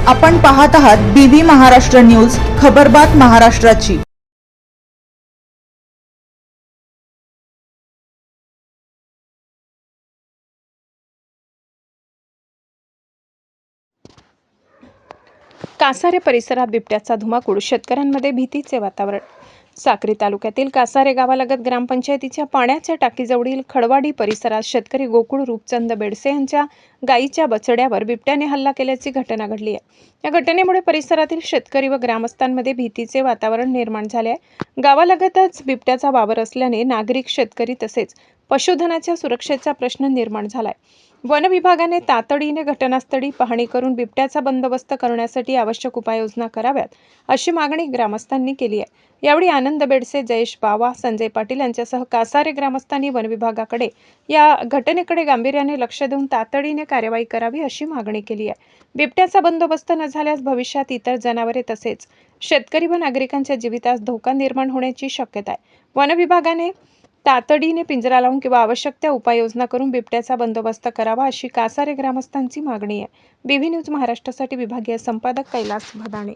आपण पाहत आहात बीबी महाराष्ट्र न्यूज, खबरबात महाराष्ट्राची। कासारे परिसरात बिबट्याचा धुमाकूळ, शेतकऱ्यांमध्ये भीतीचे वातावरण। साक्री तालुक्यातील कासारे गावालगत ग्रामपंचायतीच्या पाण्याच्या टाकीजवळील खडवाडी परिसरात शेतकरी गोकुळ रूपचंद बेडसे यांच्या गायीच्या बछड्यावर बिबट्याने हल्ला केल्याची घटना घडली आहे। या घटनेमुळे परिसरातील शेतकरी व ग्रामस्थांमध्ये भीतीचे वातावरण निर्माण झाले आहे। गावालगतच बिबट्याचा वावर असल्याने नागरिक, शेतकरी तसेच पशुधनाच्या सुरक्षेचा प्रश्न निर्माण झालाय। वन विभागाने तातडीने घटनास्थळी पाहणी करून बिबट्याचा बंदोबस्त करण्यासाठी आवश्यक उपाययोजना कराव्यात, अशी मागणी ग्रामस्थांनी केली आहे। यावेळी आनंद बेडसे, जयेश बावा, संजय पाटील यांच्यासह कासारे ग्रामस्थांनी वन विभागाकडे या घटनेकडे गांभीर्याने लक्ष देऊन तातडीने कार्यवाही करावी, अशी मागणी केली आहे। बिबट्याचा बंदोबस्त न झाल्यास भविष्यात इतर जनावरे तसेच शेतकरी व नागरिकांच्या जीवितास धोका निर्माण होण्याची शक्यता आहे। वन विभागाने तातडीने पिंजरा लावून किंवा आवश्यक त्या उपाययोजना करून बिबट्याचा बंदोबस्त करावा, अशी कासारे ग्रामस्थांची मागणी आहे। बीबी न्यूज महाराष्ट्रासाठी विभागीय संपादक कैलास भदाणे।